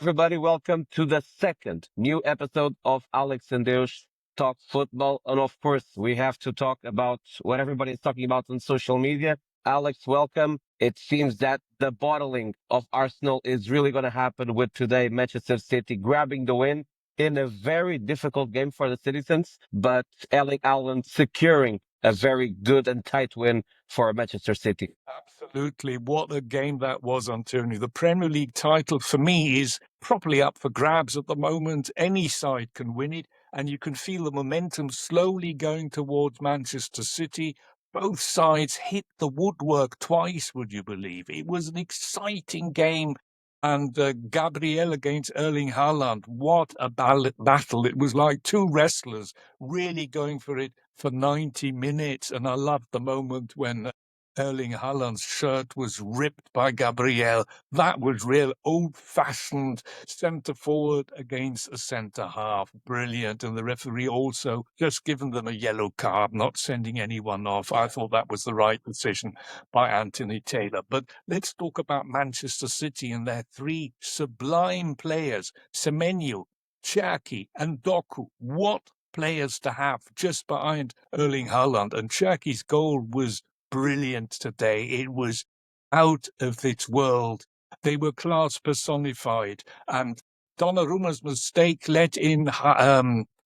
Everybody, welcome to the second new episode of Alex Deus Talk Football. And of course, we have to talk about what everybody is talking about on social media. Alex, welcome. It seems that the bottling of Arsenal is really going to happen with today Manchester City grabbing the win in a very difficult game for the citizens, but Erling Haaland securing a very good and tight win for Manchester City. Absolutely. What a game that was, Antonio. The Premier League title for me is properly up for grabs at the moment. Any side can win it, and you can feel the momentum slowly going towards Manchester City. Both sides hit the woodwork twice, would you believe? It was an exciting game. And Gabriel against Erling Haaland, what a battle. It was like two wrestlers really going for it for 90 minutes. And I loved the moment when Erling Haaland's shirt was ripped by Gabriel. That was real old-fashioned centre forward against a centre half. Brilliant. And the referee also just given them a yellow card, not sending anyone off. I thought that was the right decision by Anthony Taylor. But let's talk about Manchester City and their three sublime players, Semenyo, Cherki and Doku. What players to have just behind Erling Haaland. And Cherki's goal was brilliant today. It was out of this world. They were class personified. And Donnarumma's mistake let in,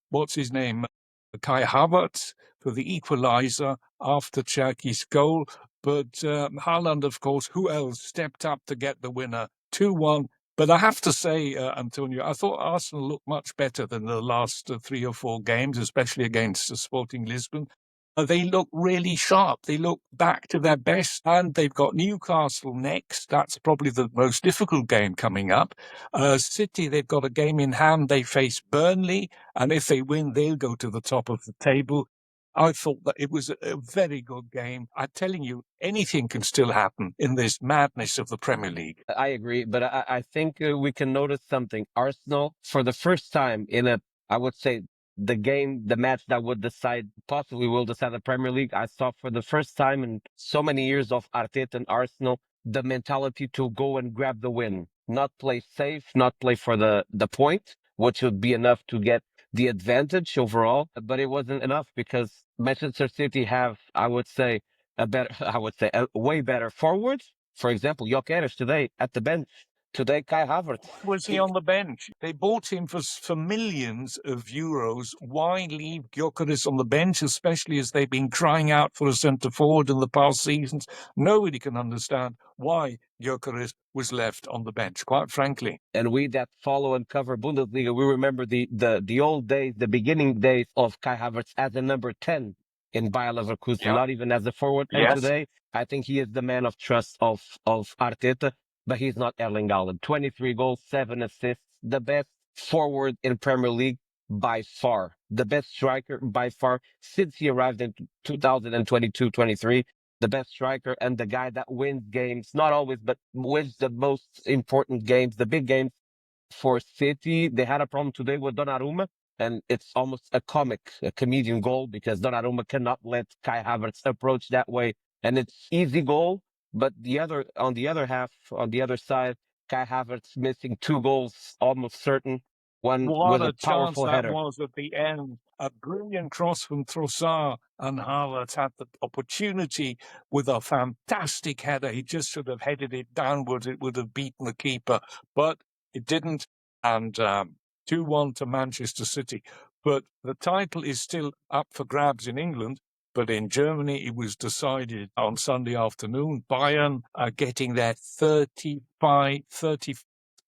what's his name, Kai Havertz for the equaliser after Cherki's goal. But Haaland, of course, who else stepped up to get the winner? 2-1. But I have to say, Antonio, I thought Arsenal looked much better than the last 3 or 4 games, especially against Sporting Lisbon. They look really sharp. They look back to their best, and they've got Newcastle next. That's probably the most difficult game coming up. City, they've got a game in hand. They face Burnley, and if they win, they'll go to the top of the table. I thought that it was a very good game. I'm telling you, anything can still happen in this madness of the Premier League. I agree, but I think we can notice something. Arsenal, for the first time in I would say, the match that would decide, possibly will decide the Premier League. I saw for the first time in so many years of Arteta and Arsenal, the mentality to go and grab the win, not play safe, not play for the point, which would be enough to get the advantage overall. But it wasn't enough because Manchester City have, I would say, a way better forward. For example, Gyökeres today at the bench. Today, Kai Havertz. Was he on the bench? They bought him for millions of euros. Why leave Gyökeres on the bench, especially as they've been crying out for a centre forward in the past seasons? Nobody can understand why Gyökeres was left on the bench, quite frankly. And we that follow and cover Bundesliga, we remember the old days, the beginning days of Kai Havertz as a number 10 in Bayer Leverkusen, not even as a forward. And today, I think he is the man of trust of Arteta, but he's not Erling Haaland. 23 goals, 7 assists, the best forward in Premier League by far, the best striker by far since he arrived in 2022-23. The best striker and the guy that wins games, not always, but wins the most important games, the big games for City. They had a problem today with Donnarumma, and it's almost a comedian goal because Donnarumma cannot let Kai Havertz approach that way, and it's easy goal. But on the other side, Kai Havertz missing 2 goals, almost certain. One What with a a chance powerful that header. was at the end. A brilliant cross from Trossard, and Havertz had the opportunity with a fantastic header. He just should have headed it downwards. It would have beaten the keeper, but it didn't. And 2-1 to Manchester City. But the title is still up for grabs in England. But in Germany, it was decided on Sunday afternoon. Bayern are getting their 30th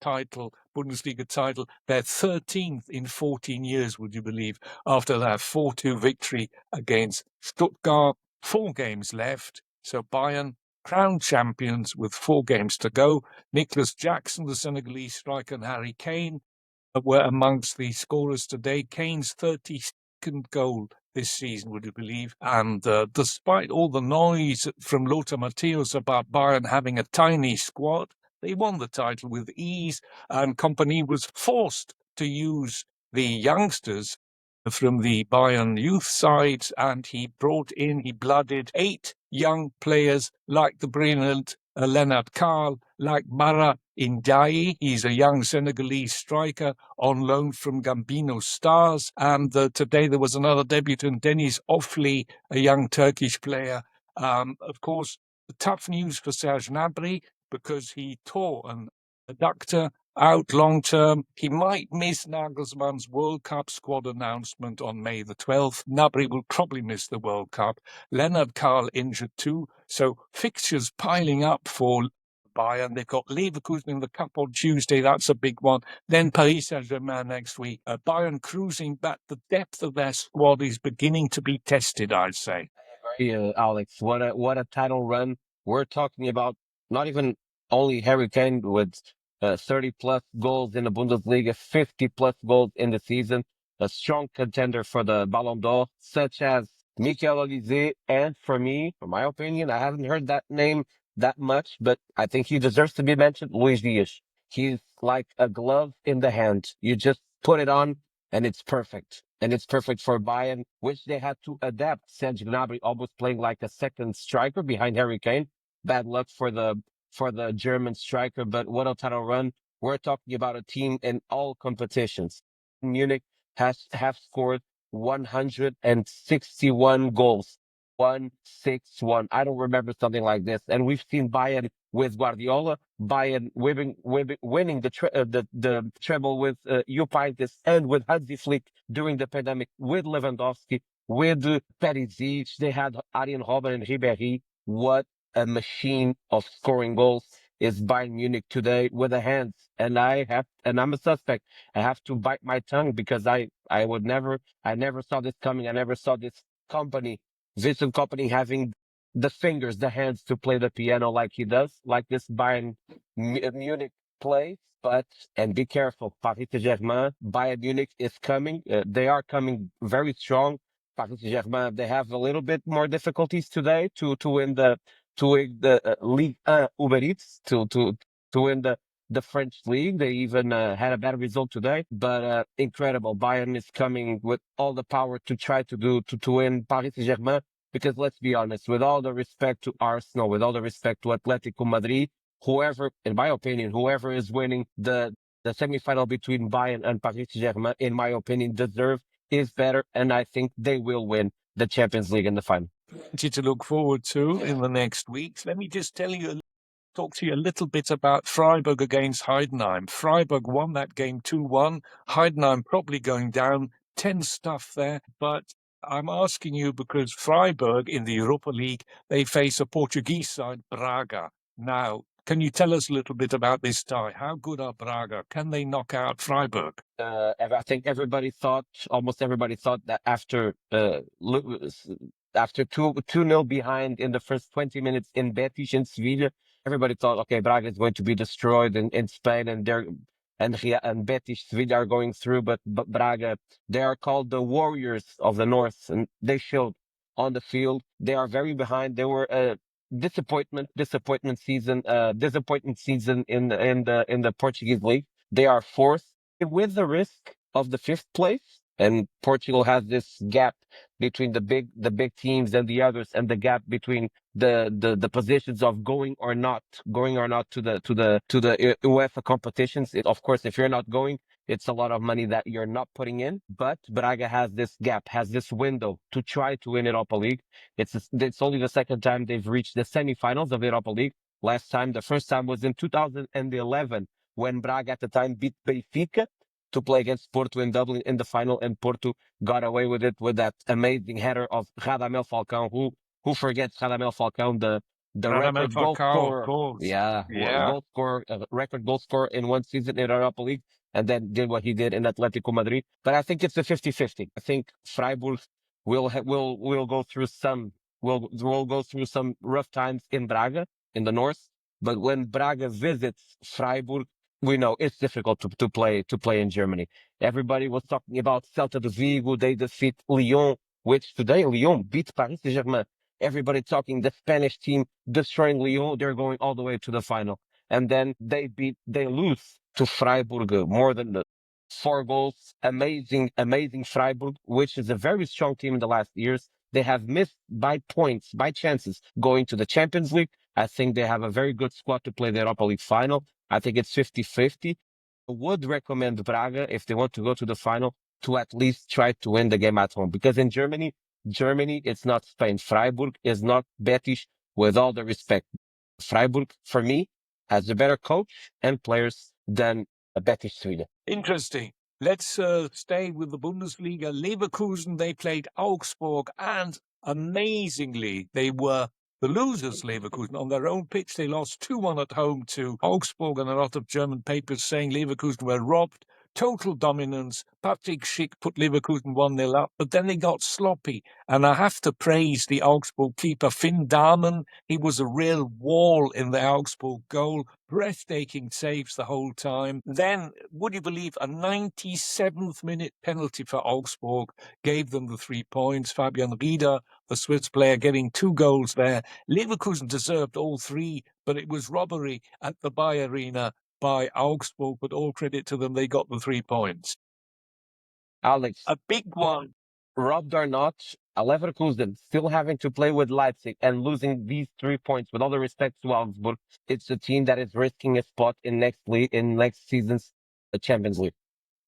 title, Bundesliga title, their 13th in 14 years, would you believe, after that 4-2 victory against Stuttgart. 4 games left. So Bayern, crowned champions with 4 games to go. Nicholas Jackson, the Senegalese striker, and Harry Kane were amongst the scorers today. Kane's 32nd goal this season, would you believe? And despite all the noise from Lothar Matthäus about Bayern having a tiny squad, they won the title with ease, and Kompany was forced to use the youngsters from the Bayern youth sides, and he blooded 8 young players like the brilliant Lennart Kahl like Mara Ndiaye. He's a young Senegalese striker on loan from Gambino Stars. And today there was another debutant, Deniz Ofli, a young Turkish player. Of course, tough news for Serge Gnabry because he tore an adductor out long term. He might miss Nagelsmann's World Cup squad announcement on May the 12th. Gnabry will probably miss the World Cup. Leonard Karl injured too. So fixtures piling up for Bayern. They've got Leverkusen in the Cup on Tuesday. That's a big one. Then Paris Saint-Germain next week. Bayern cruising back. The depth of their squad is beginning to be tested, I'd say. Yeah, Alex, what a title run. We're talking about not even only Harry Kane with 30 plus goals in the Bundesliga, 50 plus goals in the season, a strong contender for the Ballon d'Or, such as Mikel Olise. And for me, for my opinion, I haven't heard that name that much, but I think he deserves to be mentioned. Luis Diaz. He's like a glove in the hand. You just put it on and it's perfect. And it's perfect for Bayern, which they had to adapt. Serge Gnabry almost playing like a second striker behind Harry Kane. Bad luck for the German striker, but what a title run. We're talking about a team in all competitions. Munich has have scored 161 goals. 161. I don't remember something like this. And we've seen Bayern with Guardiola, Bayern winning the treble with Jupp Heynckes and with Hansi Flick during the pandemic, with Lewandowski, with Perisic. They had Arjen Robben and Ribéry. What a machine of scoring goals is Bayern Munich today with the hands. And I'm a suspect. I have to bite my tongue because I never saw this coming. I never saw this company having the fingers, the hands to play the piano like he does, like this Bayern Munich plays. But, and be careful, Paris Saint-Germain, Bayern Munich is coming. They are coming very strong. Paris Saint-Germain, they have a little bit more difficulties today to win the Ligue 1 Uber Eats, to win the French league. They even had a bad result today, but incredible. Bayern is coming with all the power to try to win Paris Saint-Germain. Because let's be honest, with all the respect to Arsenal, with all the respect to Atletico Madrid, whoever, in my opinion, whoever is winning the semifinal between Bayern and Paris Saint-Germain, in my opinion, is better, and I think they will win the Champions League in the final. Plenty to look forward to in the next weeks. Let me just talk to you a little bit about Freiburg against Heidenheim. Freiburg won that game 2-1. Heidenheim probably going down. Tense stuff there, but I'm asking you because Freiburg in the Europa League, they face a Portuguese side, Braga. Now, can you tell us a little bit about this tie? How good are Braga? Can they knock out Freiburg? I think almost everybody thought that after 2-0 behind in the first 20 minutes in Betis and Sevilla, everybody thought, okay, Braga is going to be destroyed in Spain, and Betis, Sevilla are going through, but Braga, they are called the Warriors of the North, and they showed on the field. They are very behind. They were a disappointment season in the Portuguese league. They are fourth with the risk of the fifth place. And Portugal has this gap between the big teams and the others, and the gap between the positions of going or not to the UEFA competitions. Of course, if you're not going, it's a lot of money that you're not putting in. But Braga has this gap, has this window to try to win Europa League. It's only the second time they've reached the semifinals of Europa League. The first time was in 2011 when Braga at the time beat Benfica to play against Porto in Dublin in the final, and Porto got away with it with that amazing header of Radamel Falcão. Who forgets Radamel Falcão, the record goal scorer? Yeah, goal scorer, record goal scorer in one season in Europa League, and then did what he did in Atletico Madrid. But I think it's a 50-50. I think Freiburg will go through will go through some rough times in Braga in the north. But when Braga visits Freiburg, we know it's difficult to play in Germany. Everybody was talking about Celta de Vigo. They defeat Lyon, which today Lyon beat Paris Saint-Germain. Everybody talking the Spanish team destroying Lyon. They're going all the way to the final, and then they lose to Freiburg more than 4 goals. Amazing Freiburg, which is a very strong team in the last years. They have missed by points, by chances, going to the Champions League. I think they have a very good squad to play the Europa League final. I think it's 50-50. I would recommend Braga, if they want to go to the final, to at least try to win the game at home. Because in Germany, it's not Spain. Freiburg is not Betis, with all the respect. Freiburg, for me, has a better coach and players than Betis Sweden. Interesting. Let's stay with the Bundesliga. Leverkusen, they played Augsburg, and amazingly, they were the losers, Leverkusen. On their own pitch, they lost 2-1 at home to Augsburg, and a lot of German papers saying Leverkusen were robbed. Total dominance. Patrick Schick put Leverkusen 1-0 up, but then they got sloppy. And I have to praise the Augsburg keeper, Finn Dahmen. He was a real wall in the Augsburg goal. Breathtaking saves the whole time. Then, would you believe, a 97th minute penalty for Augsburg gave them the 3 points. Fabian Rieder, the Swiss player, getting 2 goals there. Leverkusen deserved all 3, but it was robbery at the Bayer Arena by Augsburg, but all credit to them, they got the 3 points. Alex, A big one. robbed or not, Leverkusen still having to play with Leipzig and losing these 3 points, with all the respect to Augsburg, it's a team that is risking a spot in next season's Champions League.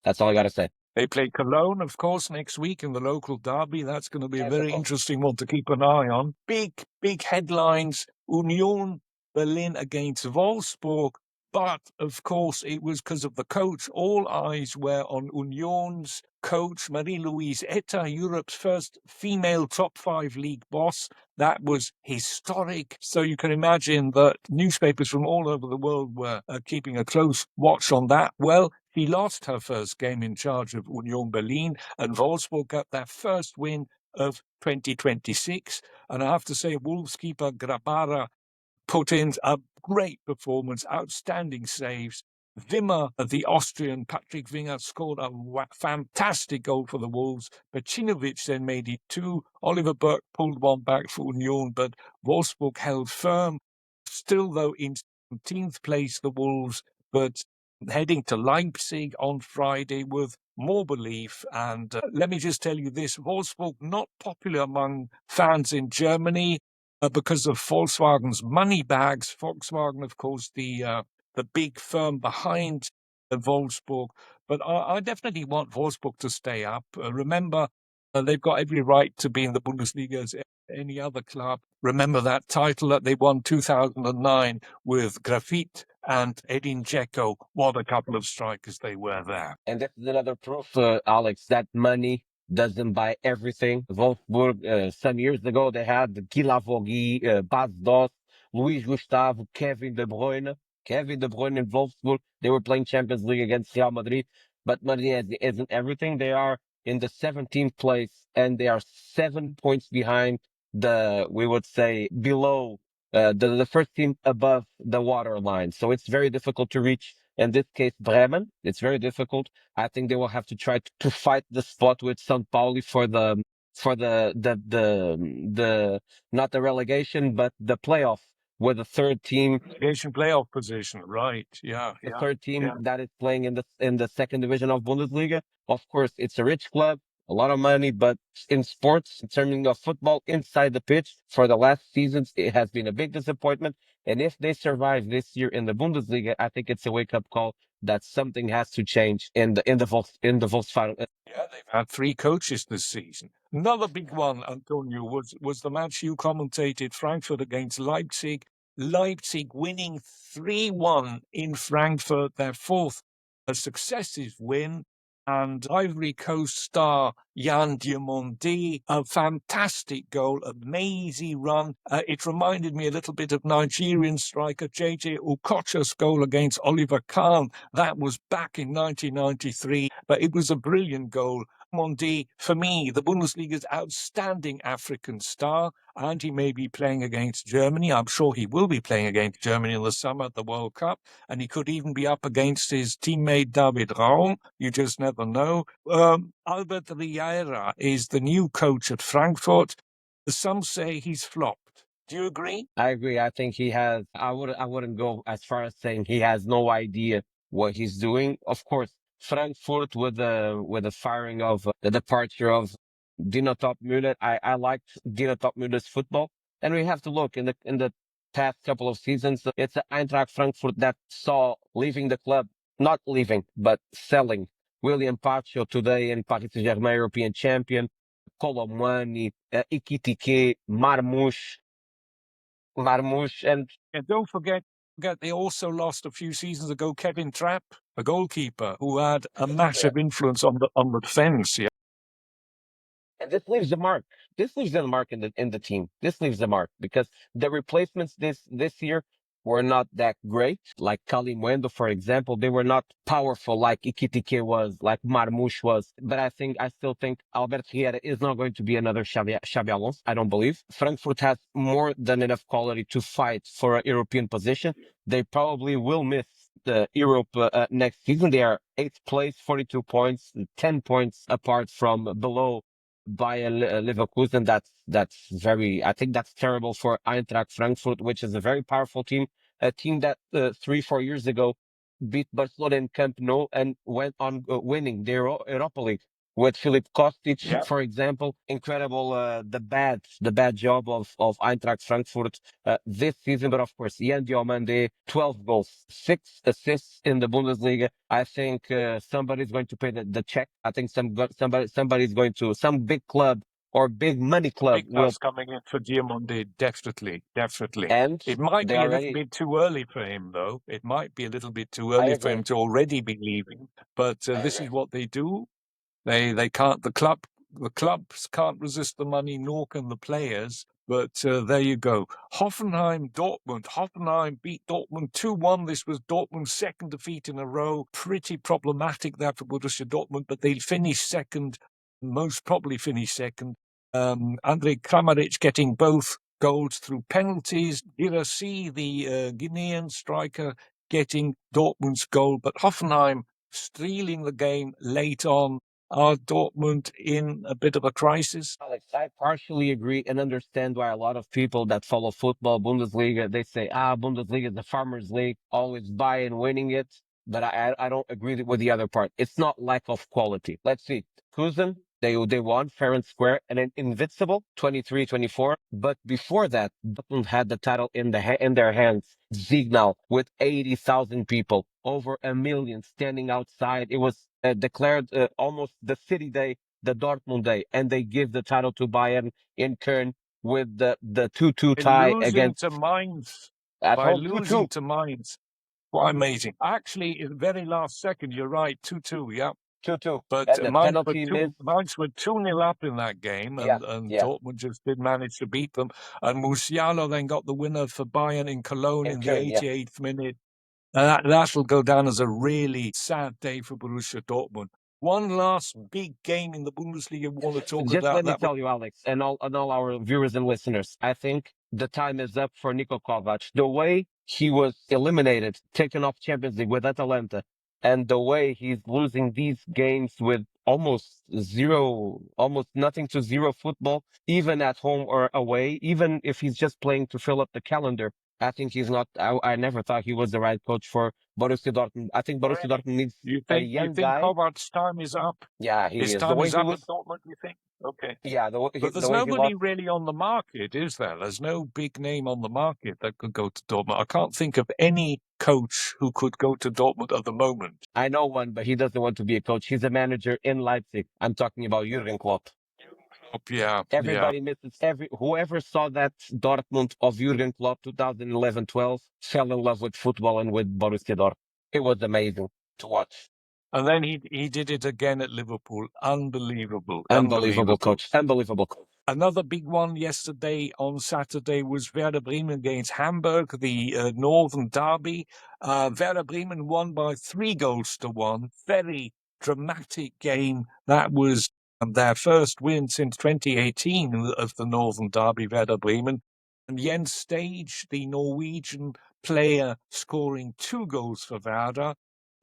That's all I got to say. They play Cologne, of course, next week in the local derby. That's going to be a Yes, very interesting one to keep an eye on. Big headlines. Union Berlin against Wolfsburg. But, of course, it was because of the coach. All eyes were on Union's coach, Marie-Louise Etta, Europe's first female top 5 league boss. That was historic. So you can imagine that newspapers from all over the world were keeping a close watch on that. Well, she lost her first game in charge of Union Berlin, and Wolfsburg got their first win of 2026. And I have to say, Wolves keeper Grabara put in a great performance, outstanding saves. Wimmer, the Austrian Patrick Winger, scored a fantastic goal for the Wolves. Pecinovic then made it 2. Oliver Burke pulled one back for Union, but Wolfsburg held firm. Still, though, in 17th place, the Wolves, but heading to Leipzig on Friday with more belief. And let me just tell you this, Wolfsburg not popular among fans in Germany because of Volkswagen's money bags. Volkswagen, of course, the big firm behind Wolfsburg. But I definitely want Wolfsburg to stay up. Remember, they've got every right to be in the Bundesliga as any other club. Remember that title that they won 2009 with Grafit and Edin Dzeko. What a couple of strikers they were there. And this is another proof, Alex, that money doesn't buy everything. Wolfsburg, some years ago, they had Guilavogui, Bas Dost, Luis Gustavo, Kevin De Bruyne. Kevin De Bruyne in Wolfsburg, they were playing Champions League against Real Madrid, but money isn't everything. They are in the 17th place, and they are 7 points behind we would say, below the first team above the water line. So it's very difficult to reach. In this case, Bremen, it's very difficult. I think they will have to try to fight the spot with St. Pauli for the not the relegation, but the playoff with the third team. Relegation playoff position, right? Yeah, The third team that is playing in the second division of Bundesliga. Of course, it's a rich club, a lot of money, but in sports, in terms of football, inside the pitch, for the last seasons, it has been a big disappointment. And if they survive this year in the Bundesliga, I think it's a wake up call that something has to change in the Volkswagen. Yeah, they've had 3 coaches this season. Another big one, Antonio, was the match you commentated, Frankfurt against Leipzig. Leipzig winning 3-1 in Frankfurt, their 4th successive win. And Ivory Coast star Jan Diomande, a fantastic goal, amazing run. It reminded me a little bit of Nigerian striker JJ Okocha's goal against Oliver Kahn. That was back in 1993, but it was a brilliant goal. Mondi, for me, the Bundesliga's outstanding African star, and he may be playing against Germany. I'm sure he will be playing against Germany in the summer at the World Cup, and he could even be up against his teammate David Raum. You just never know. Albert Riera is the new coach at Frankfurt. Some say he's flopped. Do you agree? I agree. I think he has. I wouldn't go as far as saying he has no idea what he's doing. Of course, Frankfurt with the firing of the departure of Dino Topmüller. I liked Dino Topmüller's football, and we have to look in the past couple of seasons. It's Eintracht Frankfurt that saw leaving the club, not leaving, but selling William Pacho today in Paris Saint-Germain European champion, Colomani, Ikitike, Marmoush, and And don't forget, they also lost a few seasons ago Kevin Trapp, a goalkeeper who had a massive influence on the defense. Yeah. and this leaves the mark. This leaves the mark in the team. This leaves the mark because the replacements this year were not that great. Like Kalimuendo, for example, they were not powerful like Ikitike was, like Marmoush was. But I still think Albert Riera is not going to be another Xabi Alonso. I don't believe. Frankfurt has more than enough quality to fight for a European position. They probably will miss the Europe next season. They are eighth place, 42 points, 10 points apart from below Bayern Leverkusen. That's very. I think that's terrible for Eintracht Frankfurt, which is a very powerful team, a team that 3-4 years ago beat Barcelona in Camp Nou and went on winning the Europa League with Filip Kostic, Yeah. for example. Incredible, the bad job of Eintracht Frankfurt this season. But of course, Jan Diomande, 12 goals, 6 assists in the Bundesliga. I think somebody's going to pay the check. I think somebody's going to, some big club or big money club Big will, cost coming in for Diomande, definitely. and It might they be a little already. bit too early for him, though. It might be a little bit too I early for him agree. to already be leaving. But I this agree. is what they do. They can't. The clubs can't resist the money, nor can the players. But there you go. Hoffenheim, Dortmund. Hoffenheim beat Dortmund 2-1. This was Dortmund's second defeat in a row. Pretty problematic that for Borussia Dortmund, but they finished second. Most probably finished second. Andrej Kramaric getting both goals through penalties. Girassi, the Guinean striker, getting Dortmund's goal. But Hoffenheim stealing the game late on. Are Dortmund in a bit of a crisis? Alex, I partially agree and understand why a lot of people that follow football, Bundesliga, they say, Bundesliga is the farmers' league, always buying, winning it. But I don't agree with the other part. It's not lack of quality. Let's see. Kuzen, they won fair and square and then Invincible 23-24. But before that, Dortmund had the title in their hands. Signal with 80,000 people, over a million standing outside. It was declared almost the city day, the Dortmund day, and they give the title to Bayern in Köln with the 2-2 By tie losing against to Mainz. at By home losing 2-2. to Mainz. Quite amazing. Actually, in the very last second, you're right, 2-2, yeah. 2-2. But And the penalty miss. Mainz were 2-0 up in that game, Yeah, and yeah. Dortmund just did manage to beat them. And Musiala then got the winner for Bayern in Cologne In in the Köln, yeah. 88th minute. That'll go down as a really sad day for Borussia Dortmund. One last big game in the Bundesliga we want to talk Just about. let me tell you, Alex, and all our viewers and listeners, I think the time is up for Niko Kovac. The way he was eliminated, taken off Champions League with Atalanta, and the way he's losing these games with almost zero, almost nothing to zero football, even at home or away, even if he's just playing to fill up the calendar. I think he's not. I never thought he was the right coach for Borussia Dortmund. I think Borussia Really? Dortmund needs You a think young guy. Kovac's time is up? Yeah, he His is. The time way is he up was. at Dortmund, you think? Okay. Yeah, But the there's way he nobody lost. really on the market, is there? There's no big name on the market that could go to Dortmund. I can't think of any coach who could go to Dortmund at the moment. I know one, but he doesn't want to be a coach. He's a manager in Leipzig. I'm talking about Jurgen Klopp. Yeah. Everybody misses whoever saw that Dortmund of Jurgen Klopp 2011-12 fell in love with football and with Borussia Dortmund. It was amazing to watch. And then he did it again at Liverpool. Unbelievable. Unbelievable coach. Unbelievable coach. Another big one yesterday on Saturday was Werder Bremen against Hamburg, the Northern Derby. Werder Bremen won by 3-1. Very dramatic game. That was their first win since 2018 of the Northern Derby, Werder Bremen. And Jens Stage, the Norwegian player, scoring 2 goals for Werder.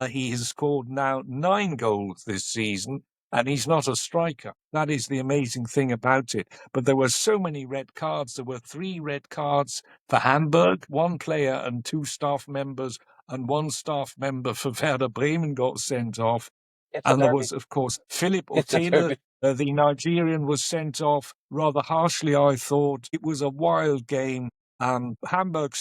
He has scored now 9 goals this season, and he's not a striker. That is the amazing thing about it. But there were so many red cards. There were 3 red cards for Hamburg, 1 player and 2 staff members, and 1 staff member for Werder Bremen got sent off. It's a And there derby. was, of course, Philipp It's a Otele, derby. The Nigerian was sent off rather harshly, I thought. It was a wild game. Hamburg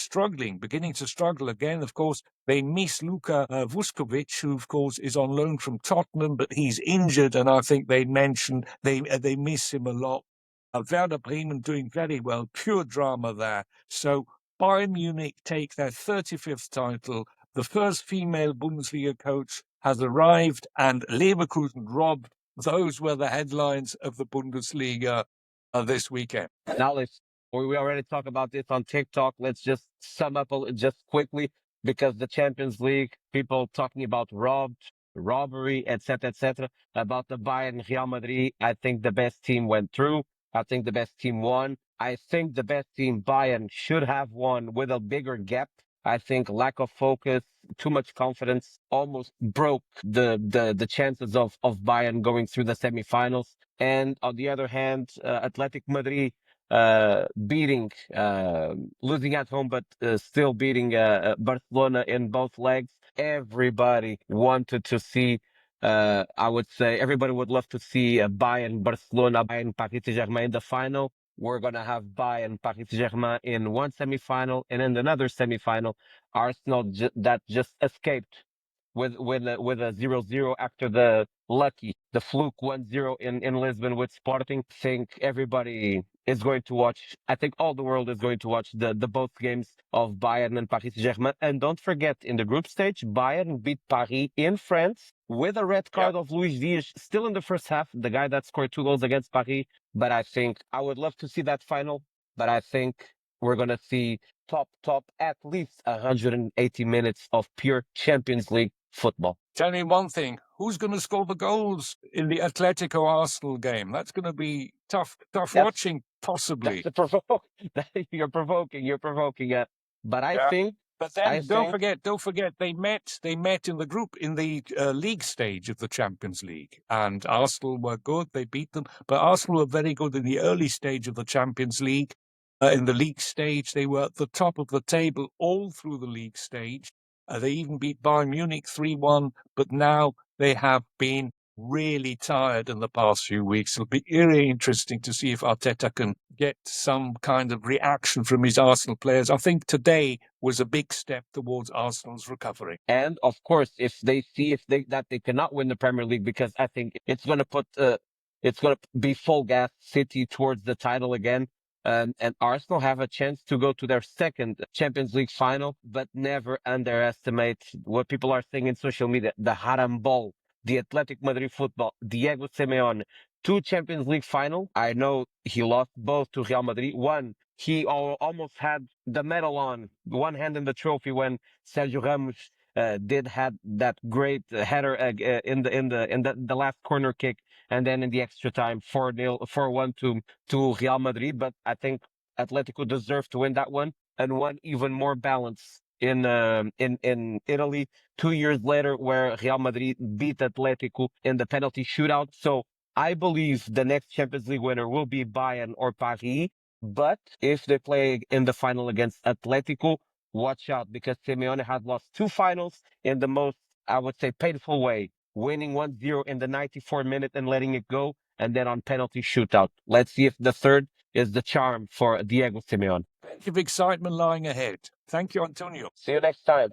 beginning to struggle again. Of course, they miss Luka Vuskovic, who, of course, is on loan from Tottenham, but he's injured, and I think they mentioned they miss him a lot. Werder Bremen doing very well. Pure drama there. So Bayern Munich take their 35th title. The first female Bundesliga coach has arrived, and Leverkusen robbed. Those were the headlines of the Bundesliga this weekend. Now we already talked about this on TikTok. Let's just sum up just quickly, because the Champions League, people talking about robbery, etc., about the Bayern Real Madrid. I think the best team went through. I think the best team won. I think the best team, Bayern, should have won with a bigger gap. I think lack of focus, too much confidence, almost broke the chances of Bayern going through the semifinals. And on the other hand, Athletic Madrid beating, losing at home, but still beating Barcelona in both legs. Everybody wanted to see, I would say, everybody would love to see Bayern, Barcelona, Bayern, Paris Saint-Germain in the final. We're going to have Bayern, Paris Saint-Germain in one semifinal, and in another semifinal, Arsenal that just escaped with a 0-0 after the fluke 1-0 in Lisbon with Sporting. I think everybody is going to watch. I think all the world is going to watch the both games of Bayern and Paris Saint-Germain. And don't forget, in the group stage, Bayern beat Paris in France with a red card of Luis Diaz still in the first half, the guy that scored 2 goals against Paris. But I think I would love to see that final, but I think we're going to see top at least 180 minutes of pure Champions League football. Tell me one thing, who's going to score the goals in the Atletico Arsenal game? That's going to be tough watching, possibly. You're provoking. But I think. But then don't forget, they met in the group, in the league stage of the Champions League, and Arsenal were good. They beat them, but Arsenal were very good in the early stage of the Champions League. In the league stage, they were at the top of the table all through the league stage. They even beat Bayern Munich 3-1, but now they have been really tired in the past few weeks. It'll be really interesting to see if Arteta can get some kind of reaction from his Arsenal players. I think today was a big step towards Arsenal's recovery. And of course, if they see that they cannot win the Premier League, because I think it's going to be full gas City towards the title again. And Arsenal have a chance to go to their second Champions League final, but never underestimate what people are saying in social media, the Haram Ball, the Athletic Madrid football, Diego Simeone, 2 Champions League final. I know he lost both to Real Madrid. One, he almost had the medal on one hand in the trophy when Sergio Ramos had that great header in the last corner kick, and then in the extra time 4-1 to Real Madrid. But I think Atletico deserved to win that one, and one even more balance in Italy 2 years later, where Real Madrid beat Atletico in the penalty shootout. So I believe the next Champions League winner will be Bayern or Paris. But if they play in the final against Atletico, watch out, because Simeone has lost 2 finals in the most, I would say, painful way, winning 1-0 in the 94th minute and letting it go, and then on penalty shootout. Let's see if the third is the charm for Diego Simeone. Plenty of excitement lying ahead. Thank you, Antonio. See you next time.